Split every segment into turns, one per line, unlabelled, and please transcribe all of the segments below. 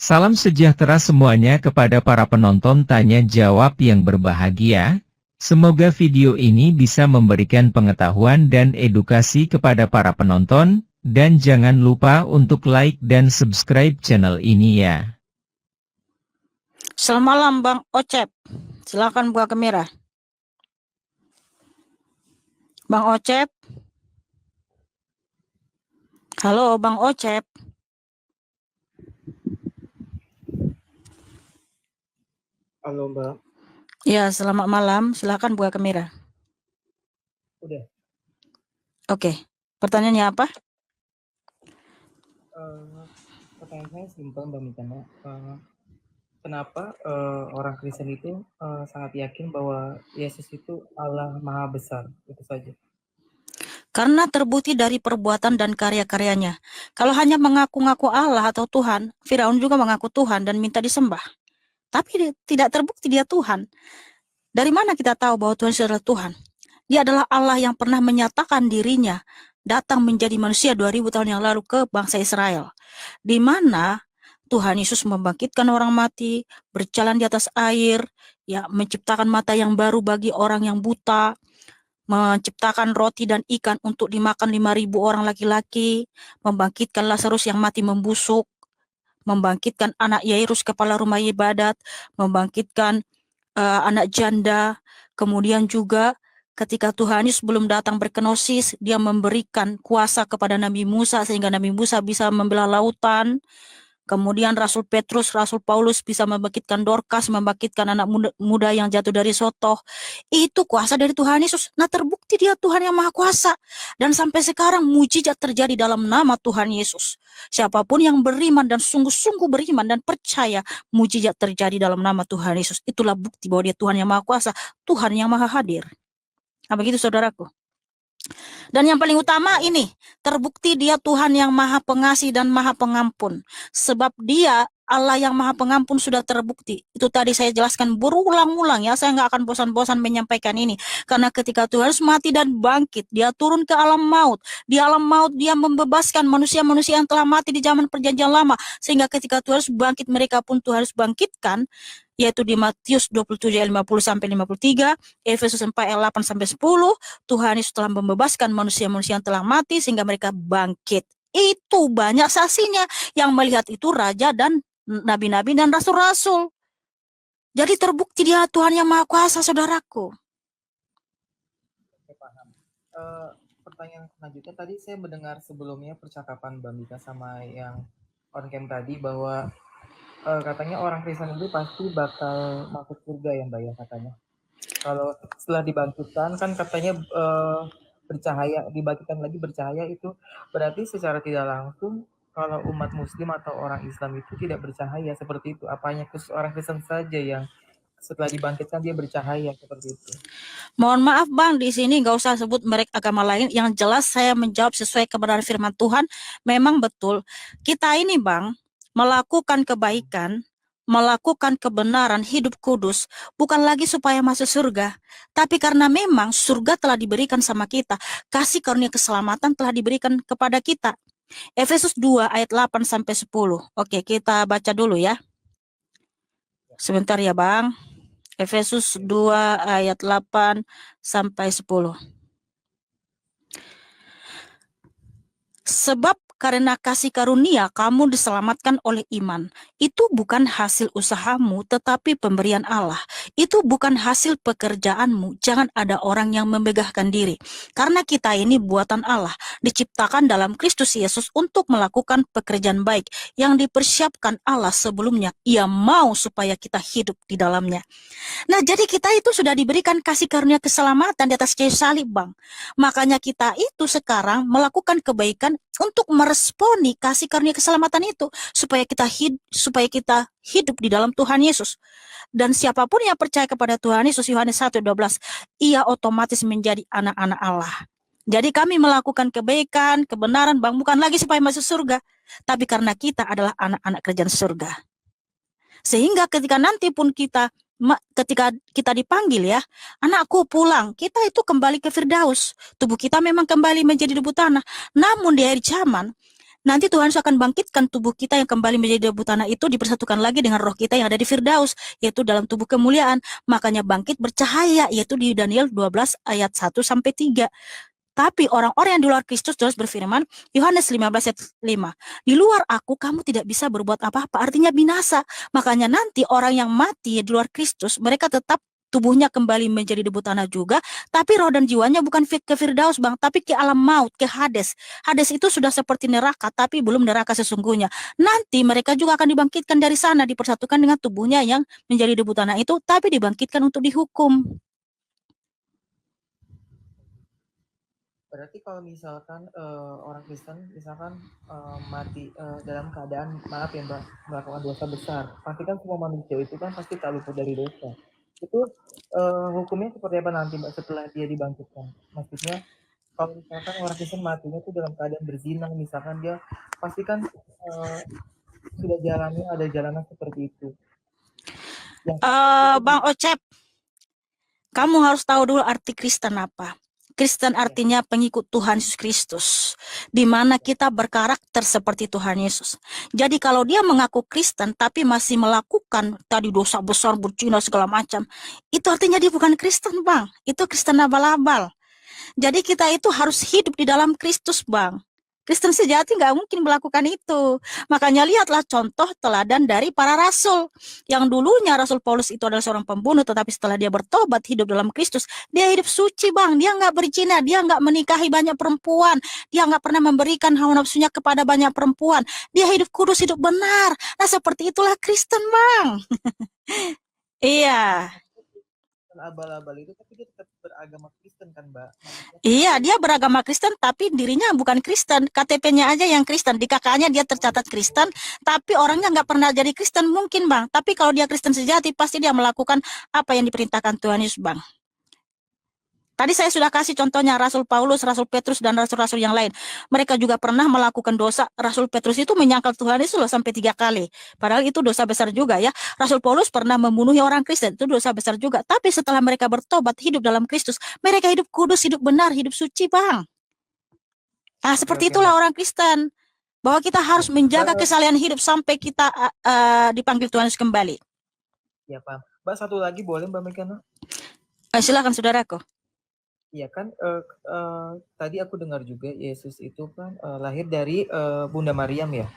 Salam sejahtera semuanya kepada para penonton tanya jawab yang berbahagia. Semoga video ini bisa memberikan pengetahuan dan edukasi kepada para penonton, dan jangan lupa untuk like dan subscribe channel ini ya.
Selamat malam Bang Ocep, silakan buka kamera. Bang Ocep, halo Bang Ocep.
Halo Mbak.
Ya, selamat malam, silakan buka kamera.
Udah.
Oke, pertanyaannya apa?
Pertanyaan saya simpel Mbak Mitana. Kenapa orang Kristen itu sangat yakin bahwa Yesus itu Allah Maha Besar? Itu saja.
Karena terbukti dari perbuatan dan karya-karyanya. Kalau hanya mengaku-ngaku Allah atau Tuhan, Firaun juga mengaku Tuhan dan minta disembah. Tapi tidak terbukti dia Tuhan. Dari mana kita tahu bahwa Tuhan adalah Tuhan? Dia adalah Allah yang pernah menyatakan dirinya datang menjadi manusia 2000 tahun yang lalu ke bangsa Israel. Di mana Tuhan Yesus membangkitkan orang mati, berjalan di atas air, ya, menciptakan mata yang baru bagi orang yang buta, menciptakan roti dan ikan untuk dimakan 5.000 orang laki-laki, membangkitkan Lazarus yang mati membusuk, membangkitkan anak Yairus kepala rumah ibadat, membangkitkan anak janda. Kemudian juga ketika Tuhan Yesus belum datang berkenosis, dia memberikan kuasa kepada Nabi Musa sehingga Nabi Musa bisa membelah lautan. Kemudian Rasul Petrus, Rasul Paulus bisa membangkitkan Dorcas, membangkitkan anak muda yang jatuh dari sotoh. Itu kuasa dari Tuhan Yesus. Nah, terbukti dia Tuhan yang Maha Kuasa. Dan sampai sekarang mujizat terjadi dalam nama Tuhan Yesus. Siapapun yang beriman dan sungguh-sungguh beriman dan percaya, mujizat terjadi dalam nama Tuhan Yesus. Itulah bukti bahwa dia Tuhan yang Maha Kuasa, Tuhan yang Maha Hadir. Nah, begitu saudaraku. Dan yang paling utama ini, terbukti dia Tuhan yang Maha Pengasih dan Maha Pengampun. Sebab dia Allah yang Maha Pengampun sudah terbukti. Itu tadi saya jelaskan berulang-ulang ya, saya nggak akan bosan-bosan menyampaikan ini. Karena ketika Tuhan Yesus mati dan bangkit, dia turun ke alam maut. Di alam maut dia membebaskan manusia-manusia yang telah mati di zaman perjanjian lama. Sehingga ketika Tuhan Yesus bangkit, mereka pun Tuhan Yesus bangkitkan, yaitu di Matius 27 ayat 50-53, Efesus 4 ayat 8 sampai 10, Tuhan Yesus telah membebaskan manusia-manusia yang telah mati sehingga mereka bangkit. Itu banyak saksinya yang melihat itu raja dan nabi-nabi dan rasul-rasul. Jadi terbukti dia Tuhan yang Maha Kuasa, saudaraku.
Oke, paham. Pertanyaan selanjutnya, tadi saya mendengar sebelumnya percakapan Mbak Mita sama yang on cam tadi bahwa katanya orang Kristen itu pasti bakal masuk surga ya Mbak ya katanya. Kalau setelah dibangkitkan kan katanya bercahaya, dibangkitkan lagi bercahaya, itu berarti secara tidak langsung kalau umat muslim atau orang Islam itu tidak bercahaya seperti itu. Apanya khusus orang Kristen saja yang setelah dibangkitkan dia bercahaya seperti itu?
Mohon maaf Bang, di sini nggak usah sebut merek agama lain. Yang jelas saya menjawab sesuai kebenaran firman Tuhan. Memang betul, kita ini Bang, melakukan kebaikan, melakukan kebenaran, hidup kudus, bukan lagi supaya masuk surga, tapi karena memang surga telah diberikan sama kita, kasih karunia keselamatan telah diberikan kepada kita. Efesus 2 ayat 8 sampai 10. Oke, kita baca dulu ya. Sebentar ya Bang. Efesus 2 ayat 8 sampai 10. Sebab karena kasih karunia kamu diselamatkan oleh iman. Itu bukan hasil usahamu, tetapi pemberian Allah. Itu bukan hasil pekerjaanmu. Jangan ada orang yang membegahkan diri. Karena kita ini buatan Allah, diciptakan dalam Kristus Yesus untuk melakukan pekerjaan baik yang dipersiapkan Allah sebelumnya. Ia mau supaya kita hidup di dalamnya. Nah, jadi kita itu sudah diberikan kasih karunia keselamatan di atas kayu salib, Bang. Makanya kita itu sekarang melakukan kebaikan untuk meresponi kasih karunia keselamatan itu supaya kita hidup di dalam Tuhan Yesus. Dan siapapun yang percaya kepada Tuhan Yesus, Yohanes 1:12, ia otomatis menjadi anak-anak Allah. Jadi kami melakukan kebaikan, kebenaran, Bang, bukan lagi supaya masuk surga, tapi karena kita adalah anak-anak kerajaan surga. Sehingga ketika nanti pun ketika kita dipanggil ya, anakku pulang, kita itu kembali ke Firdaus. Tubuh kita memang kembali menjadi debu tanah. Namun di akhir zaman, Nanti Tuhan Yesus akan bangkitkan tubuh kita yang kembali menjadi debu tanah itu dipersatukan lagi dengan roh kita yang ada di Firdaus, yaitu dalam tubuh kemuliaan. Makanya bangkit bercahaya, yaitu di Daniel 12 ayat 1-3. Tapi orang-orang yang di luar Kristus, terus berfirman, Yohanes 15 ayat 5, di luar aku kamu tidak bisa berbuat apa-apa, artinya binasa. Makanya nanti orang yang mati di luar Kristus, mereka tetap tubuhnya kembali menjadi debu tanah juga, tapi roh dan jiwanya bukan ke Firdaus, Bang, tapi ke alam maut, ke Hades. Hades itu sudah seperti neraka, tapi belum neraka sesungguhnya. Nanti mereka juga akan dibangkitkan dari sana, dipersatukan dengan tubuhnya yang menjadi debu tanah itu, tapi dibangkitkan untuk dihukum.
Berarti kalau misalkan orang Kristen misalkan mati dalam keadaan maaf ya Mbak, melakukan dosa besar, pasti kan semua manusia itu kan pasti tak luput dari dosa. Itu hukumnya seperti apa nanti Mbak setelah dia dibangkitkan? Maksudnya kalau misalkan orang Kristen matinya itu dalam keadaan berzina, misalkan dia pasti kan sudah jalannya ada jalanan seperti itu.
Bang Ocep, kamu harus tahu dulu arti Kristen apa. Kristen artinya pengikut Tuhan Yesus Kristus, di mana kita berkarakter seperti Tuhan Yesus. Jadi kalau dia mengaku Kristen tapi masih melakukan tadi dosa besar, berzina segala macam, itu artinya dia bukan Kristen, Bang. Itu Kristen abal-abal. Jadi kita itu harus hidup di dalam Kristus, Bang. Kristen sejati nggak mungkin melakukan itu. Makanya lihatlah contoh teladan dari para rasul. Yang dulunya Rasul Paulus itu adalah seorang pembunuh, tetapi setelah dia bertobat hidup dalam Kristus, dia hidup suci, Bang. Dia nggak berzina, dia nggak menikahi banyak perempuan, dia nggak pernah memberikan hawa nafsunya kepada banyak perempuan. Dia hidup kudus, hidup benar. Nah seperti itulah Kristen, Bang. Iya.
Abal-abal itu tapi dia tetap beragama Kristen kan Mbak?
Iya, dia beragama Kristen tapi dirinya bukan Kristen. KTP-nya aja yang Kristen. Di KK-nya dia tercatat Kristen, tapi orangnya nggak pernah jadi Kristen mungkin, Bang. Tapi kalau dia Kristen sejati, pasti dia melakukan apa yang diperintahkan Tuhan Yesus, Bang. Tadi saya sudah kasih contohnya Rasul Paulus, Rasul Petrus, dan Rasul-Rasul yang lain. Mereka juga pernah melakukan dosa. Rasul Petrus itu menyangkal Tuhan Yesus loh sampai 3 kali. Padahal itu dosa besar juga ya. Rasul Paulus pernah membunuh orang Kristen. Itu dosa besar juga. Tapi setelah mereka bertobat, hidup dalam Kristus, mereka hidup kudus, hidup benar, hidup suci, Bang. Nah, seperti itulah orang Kristen. Bahwa kita harus menjaga kesalehan hidup sampai kita dipanggil Tuhan Yesus kembali.
Ya, Pak. Mbak, satu lagi boleh Mbak Mekana?
Silakan, saudaraku.
Iya kan, tadi aku dengar juga Yesus itu kan lahir dari Bunda Maryam ya?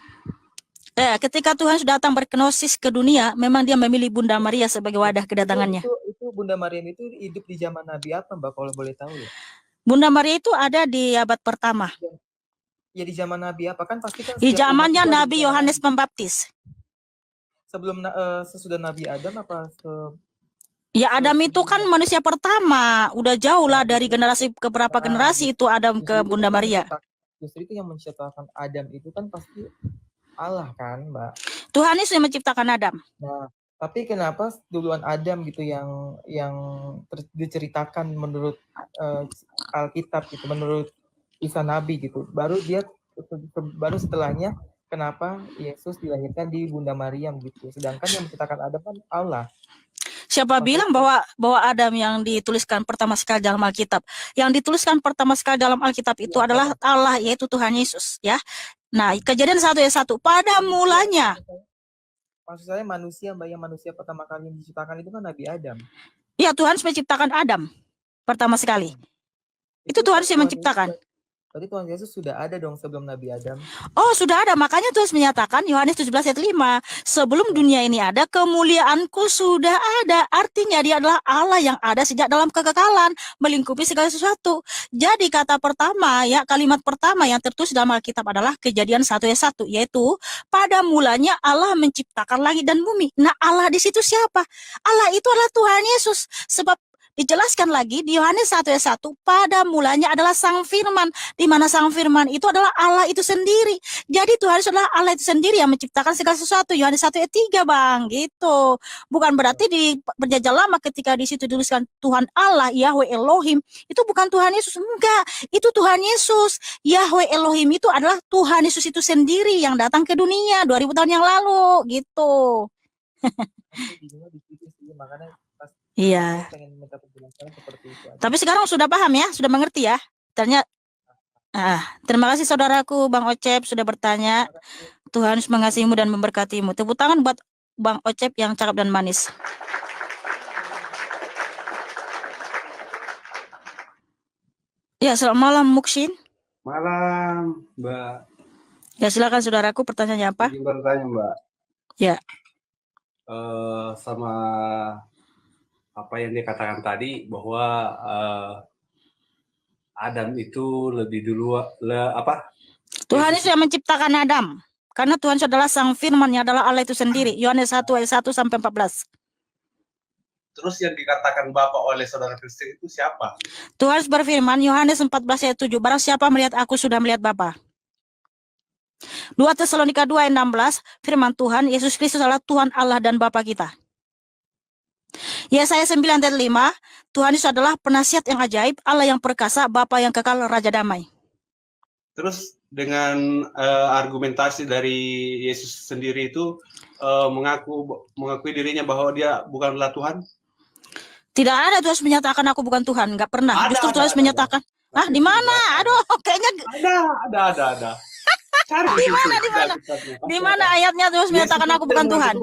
Ketika Tuhan sudah datang berkenosis ke dunia, memang dia memilih Bunda Maria sebagai wadah kedatangannya.
Itu Bunda Maryam itu hidup di zaman Nabi apa Mbak, kalau boleh tahu ya?
Bunda Maria itu ada di abad pertama.
Ya di zaman Nabi apa kan pasti kan?
Di zamannya Nabi Yohanes Pembaptis.
Sebelum sesudah Nabi Adam apa?
Ya Adam itu kan manusia pertama, udah jauh lah dari generasi ke berapa generasi itu Adam ke Bunda Maria.
Justru itu yang menciptakan Adam itu kan pasti Allah kan Mbak?
Tuhan Yesus yang menciptakan Adam.
Nah, tapi kenapa duluan Adam gitu yang diceritakan menurut Alkitab gitu, menurut kisah Nabi gitu. Baru setelahnya kenapa Yesus dilahirkan di Bunda Maryam gitu. Sedangkan yang menciptakan Adam kan Allah.
Siapa bilang bahwa Adam yang dituliskan pertama sekali dalam Alkitab? Yang dituliskan pertama sekali dalam Alkitab itu adalah Allah, yaitu Tuhan Yesus, ya. Nah, Kejadian 1 ayat 1, pada mulanya.
Maksud saya manusia, Mbak, yang manusia pertama kali yang diciptakan itu kan Nabi Adam.
Ya, Tuhan menciptakan Adam pertama sekali. Itu Tuhan yang menciptakan.
Berarti Tuhan Yesus sudah ada dong sebelum Nabi Adam.
Oh, sudah ada. Makanya Tuhan menyatakan Yohanes 17 ayat 5. Sebelum dunia ini ada, kemuliaanku sudah ada. Artinya dia adalah Allah yang ada sejak dalam kekekalan, melingkupi segala sesuatu. Jadi kata pertama, ya kalimat pertama yang tertulis dalam Alkitab adalah Kejadian 1 ayat 1, yaitu pada mulanya Allah menciptakan langit dan bumi. Nah, Allah di situ siapa? Allah itu adalah Tuhan Yesus. Sebab dijelaskan lagi di Yohanes 1 ayat 1, pada mulanya adalah Sang Firman, di mana Sang Firman itu adalah Allah itu sendiri. Jadi Tuhan adalah Allah itu sendiri yang menciptakan segala sesuatu. Yohanes 1 ayat 3, Bang, gitu. Bukan berarti di perjanjian lama ketika di situ dituliskan Tuhan Allah, Yahweh Elohim, itu bukan Tuhan Yesus, enggak. Itu Tuhan Yesus. Yahweh Elohim itu adalah Tuhan Yesus itu sendiri yang datang ke dunia 2000 tahun yang lalu, gitu.
Makanya
iya. Tapi sekarang sudah paham ya, sudah mengerti ya. Ternyata Terima kasih saudaraku Bang Ocep sudah bertanya. Tuhan Yesus mengasihimu dan memberkatimu. Tepuk tangan buat Bang Ocep yang cakep dan manis. Ya, selamat malam Muksin.
Malam, Mbak.
Ya, silakan saudaraku, pertanyaannya apa?
Izin bertanya, Mbak.
Ya.
Sama apa yang dikatakan tadi bahwa Adam itu lebih dulu
Tuhan Yesus yang menciptakan Adam. Karena Tuhan Yesus adalah sang firman yang adalah Allah itu sendiri. Yohanes 1 ayat 1 sampai 14.
Terus yang dikatakan Bapak oleh saudara Kristen itu siapa?
Tuhan Yesus berfirman Yohanes 14 ayat 7. Barang siapa melihat aku sudah melihat Bapa. 2 Tesalonika 2 ayat 16. Firman Tuhan Yesus Kristus adalah Tuhan Allah dan Bapa kita. Yesaya 9 ayat 5. Tuhan Yesus adalah penasihat yang ajaib, Allah yang perkasa, Bapa yang kekal, Raja damai.
Terus dengan argumentasi dari Yesus sendiri itu mengakui dirinya bahwa dia bukanlah Tuhan?
Tidak ada Tuhan menyatakan aku bukan Tuhan, nggak pernah. Justru Tuhan menyatakan, di mana? Aduh, kayaknya
ada. Cari
di mana ayatnya Tuhan menyatakan aku bukan Tuhan?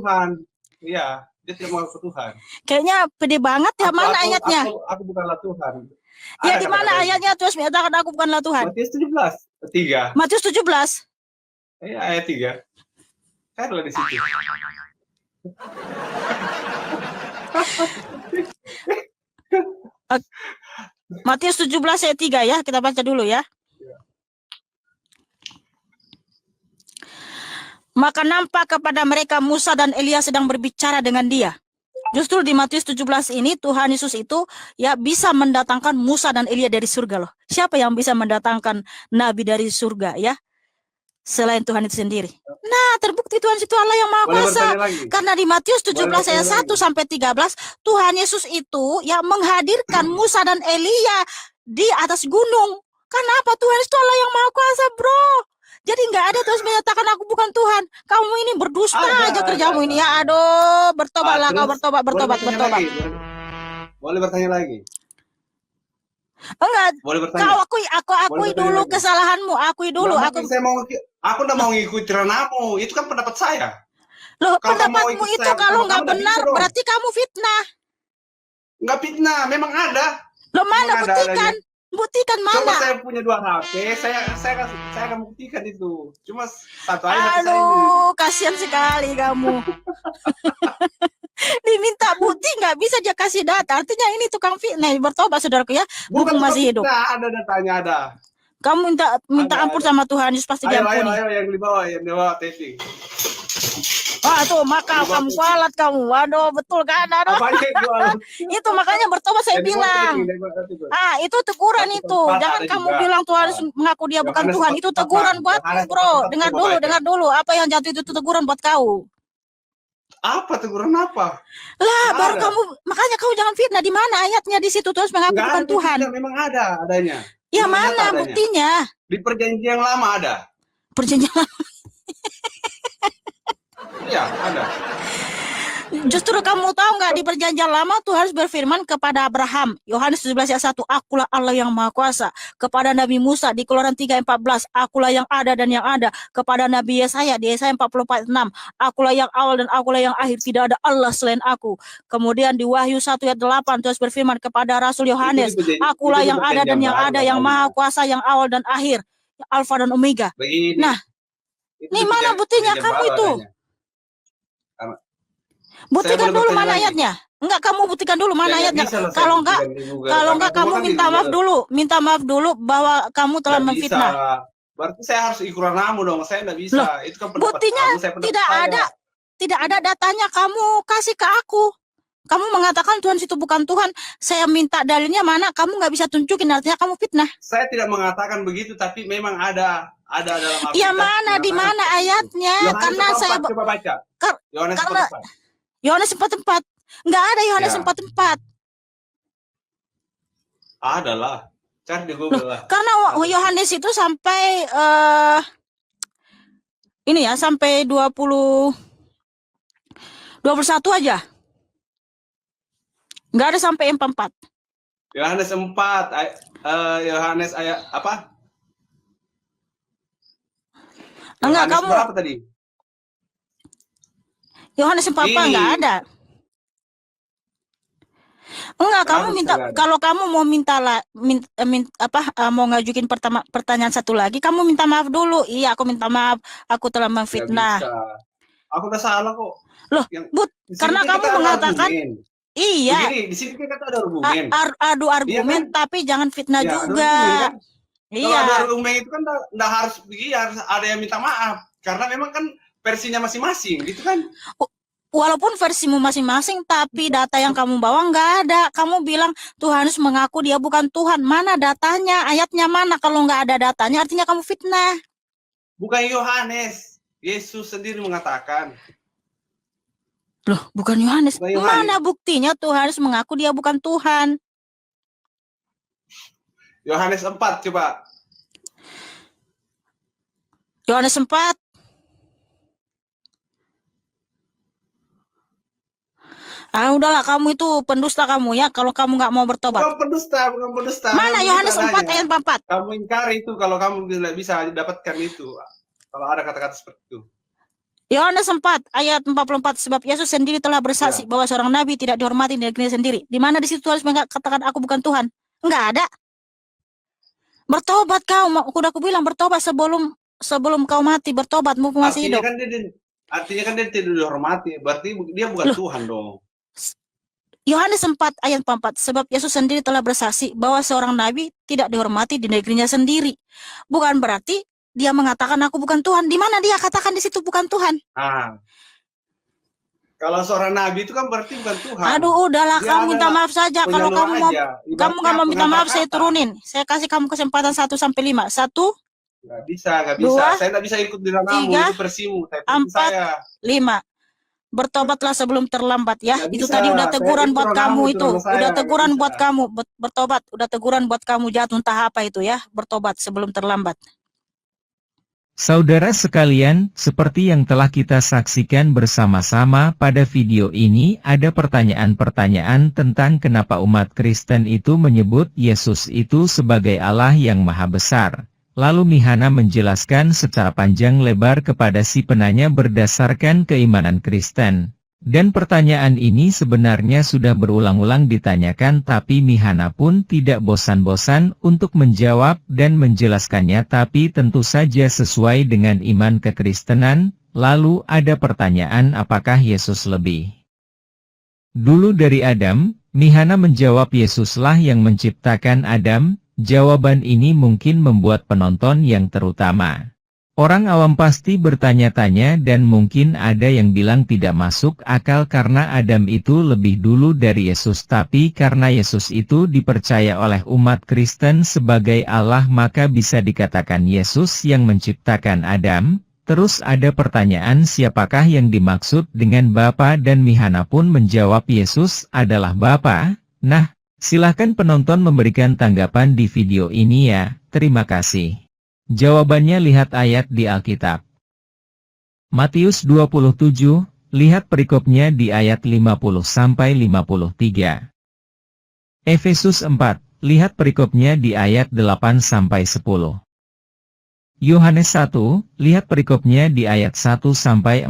Iya, dia tidak mengaku Tuhan.
Kayaknya pede banget ya, mana ayatnya?
Aku bukanlah Tuhan.
Ya, di mana ayatnya Tuhan menyatakan aku bukanlah Tuhan?
Matius 17, 3.
Matius 17.
Iya, ayat 3. Carilah di situ.
Matius 17 ayat 3 ya, kita baca dulu ya. Maka nampak kepada mereka Musa dan Elia sedang berbicara dengan dia. Justru di Matius 17 ini Tuhan Yesus itu ya bisa mendatangkan Musa dan Elia dari surga loh. Siapa yang bisa mendatangkan nabi dari surga ya? Selain Tuhan itu sendiri. Nah, terbukti Tuhan itu Allah yang Maha Kuasa. Karena di Matius 17 ayat 1 sampai 13, Tuhan Yesus itu ya menghadirkan Musa dan Elia di atas gunung. Kenapa? Tuhan itu Allah yang Maha Kuasa, bro. Jadi nggak ada terus menyatakan aku bukan Tuhan. Kamu ini berdusta aja kerjamu ini ya. Aduh, bertobatlah kau, bertobat.
Boleh bertanya lagi?
Enggak. Kau akui dulu kesalahanmu. Akui dulu.
Aku nggak mau ngikut ceranamu. Itu kan pendapat saya.
Loh, pendapatmu itu kalau nggak benar berarti kamu fitnah.
Nggak fitnah, memang ada.
Loh, mana buktikan? Buktikan mana?
Coba saya punya 2 HP, saya akan buktikan itu. Cuma satu aja.
Aduh, kasihan sekali kamu. Diminta bukti nggak bisa dia kasih data. Artinya ini tukang fitnah. Bertobat saudaraku ya. Bukan masih hidup.
Ada datanya ada.
Kamu minta ampun sama Tuhan Yesus pasti diampuni.
Ayo yang di bawah testing.
Tuh maka kamu kualat kamu. Waduh, betul kan? Aduh. Itu makanya bertobat saya bilang. Itu teguran itu. Jangan kamu bilang Tuhan mengaku dia bukan Tuhan. Itu teguran buatmu, bro. Dengar dulu. Apa yang jatuh itu teguran buat kau.
Apa teguran apa?
Lah, baru kamu makanya kau jangan fitnah. Di mana ayatnya di situ Tuhan mengaku bukan Tuhan?
Memang ada adanya.
Ya mana buktinya?
Di perjanjian lama ada.
Perjanjian lama.
Iya, ada.
Justru kamu tahu nggak di perjanjian lama Tuhan berfirman kepada Abraham, Yohanes 17 ayat 1, akulah Allah yang Maha Kuasa. Kepada Nabi Musa di Keluaran 3 ayat 14, akulah yang ada dan yang ada. Kepada Nabi Yesaya di Yesaya 44 ayat 6, akulah yang awal dan akulah yang akhir, tidak ada Allah selain aku. Kemudian di Wahyu 1 ayat 8 Tuhan berfirman kepada Rasul Yohanes, akulah yang ada dan yang ada, yang Maha Kuasa, yang awal dan akhir, Alfa dan Omega.
Begini,
nah, ini mana buktinya kamu itu? Buktikan dulu mana ayatnya. Enggak, kamu buktikan dulu mana ayatnya. Kalau enggak kamu minta maaf dulu bahwa kamu telah memfitnah.
Berarti saya harus ikuran kamu dong. Saya enggak bisa.
Loh,
itu kan
buktinya tidak ada datanya kamu kasih ke aku. Kamu mengatakan Tuhan itu bukan Tuhan. Saya minta dalilnya mana? Kamu nggak bisa tunjukin, artinya kamu fitnah.
Saya tidak mengatakan begitu, tapi memang ada dalam Alkitab.
Ya mana, di mana ayatnya? Karena saya
coba baca.
Yohanes 4:4. Nggak ada Yohanes 4:4.
Adalah. Cari di Google lah.
Karena Yohanes itu sampai sampai 21 aja. Nggak ada sampai 44.
Yohanes 4. Yohanes ayat apa?
Enggak,
Yohanes
kamu
berapa tadi?
Yohanes 4
Ini.
enggak ada. Enggak,
Kenapa
kamu
bisa
minta
nggak ada?
kalau kamu mau minta mau ngajukin pertanyaan satu lagi, kamu minta maaf dulu. Iya, aku minta maaf, aku telah
Nggak
memfitnah.
bisa. Aku udah salah kok.
Loh,
Yang
But,
di sini
karena
kan
kamu
kita ada
mengatakan
argumen.
iya,
Begini, di sini kan kita ada argumen.
adu
Iya kan?
argumen tapi jangan fitnah
Ya, ada
juga.
argumen kan? Kalau ada
Iya.
argumen itu kan nggak harus begini, harus ada yang minta maaf. Karena memang kan versinya masing-masing, gitu kan?
Walaupun versimu masing-masing, tapi data yang kamu bawa nggak ada. Kamu bilang Tuhanus mengaku dia bukan Tuhan. Mana datanya? Ayatnya mana? Kalau nggak ada datanya, artinya kamu fitnah.
Bukan Yohanes. Yesus sendiri mengatakan.
Loh, bukan Yohanes.
Bukan Yohanes.
Mana buktinya Tuhanus mengaku dia bukan Tuhan?
Yohanes 4, coba.
Yohanes 4. Udahlah, kamu itu pendusta kamu ya, kalau kamu nggak mau bertobat.
Bukan pendusta.
Mana
Kamu
Yohanes 4
tanya.
ayat 44?
Kamu ingkari itu kalau kamu bisa dapatkan itu. Kalau ada kata-kata seperti itu.
Yohanes 4 ayat 44, sebab Yesus sendiri telah bersaksi bahwa seorang nabi tidak dihormati di negerinya sendiri. Di mana di situ harus mengatakan aku bukan Tuhan? Enggak ada. Bertobat kau, udah aku bilang bertobat sebelum kau mati, bertobat mumpung masih hidup.
Artinya kan dia tidak dihormati, berarti dia bukan Tuhan dong.
Yohanes 4 ayat 44, sebab Yesus sendiri telah bersaksi bahwa seorang nabi tidak dihormati di negerinya sendiri. Bukan berarti dia mengatakan aku bukan Tuhan. Di mana dia katakan di situ bukan Tuhan?
Kalau seorang nabi itu kan berarti bukan Tuhan.
Aduh, udahlah, kamu minta maaf saja. Kalau kamu nggak mau minta maaf, saya turunin. Saya kasih kamu kesempatan 1 sampai 5. 1,
nggak bisa. 2, saya nggak bisa ikut di dalammu,
3,
itu versimu.
4, 5. Bertobatlah sebelum terlambat ya.
Nggak
itu
bisa.
tadi udah teguran buat kamu itu. Udah teguran buat kamu. Bertobat. Udah teguran buat kamu, jatuh entah apa itu ya. Bertobat sebelum terlambat.
Saudara sekalian, seperti yang telah kita saksikan bersama-sama pada video ini, ada pertanyaan-pertanyaan tentang kenapa umat Kristen itu menyebut Yesus itu sebagai Allah yang Maha Besar. Lalu Mihana menjelaskan secara panjang lebar kepada si penanya berdasarkan keimanan Kristen. Dan pertanyaan ini sebenarnya sudah berulang-ulang ditanyakan, tapi Mihana pun tidak bosan-bosan untuk menjawab dan menjelaskannya, tapi tentu saja sesuai dengan iman kekristenan. Lalu ada pertanyaan, apakah Yesus lebih dulu dari Adam? Mihana menjawab Yesuslah yang menciptakan Adam. Jawaban ini mungkin membuat penonton yang terutama orang awam pasti bertanya-tanya, dan mungkin ada yang bilang tidak masuk akal karena Adam itu lebih dulu dari Yesus. Tapi karena Yesus itu dipercaya oleh umat Kristen sebagai Allah, maka bisa dikatakan Yesus yang menciptakan Adam. Terus ada pertanyaan, siapakah yang dimaksud dengan Bapa, dan Mihana pun menjawab Yesus adalah Bapa. Nah, silakan penonton memberikan tanggapan di video ini ya. Terima kasih. Jawabannya lihat ayat di Alkitab. Matius 27, lihat perikopnya di ayat 50-53. Efesus 4, lihat perikopnya di ayat 8-10. Yohanes 1, lihat perikopnya di ayat 1-14.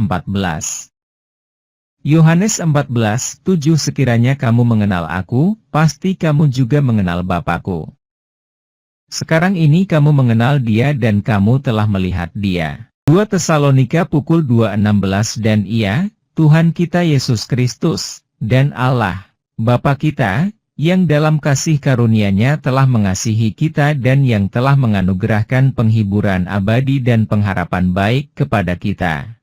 Yohanes 14:7, sekiranya kamu mengenal aku, pasti kamu juga mengenal Bapa-Ku. Sekarang ini kamu mengenal Dia dan kamu telah melihat Dia. 2 Tesalonika pukul 2:16. Dan Ia, Tuhan kita Yesus Kristus, dan Allah, Bapa kita, yang dalam kasih karunia-Nya telah mengasihi kita dan yang telah menganugerahkan penghiburan abadi dan pengharapan baik kepada kita.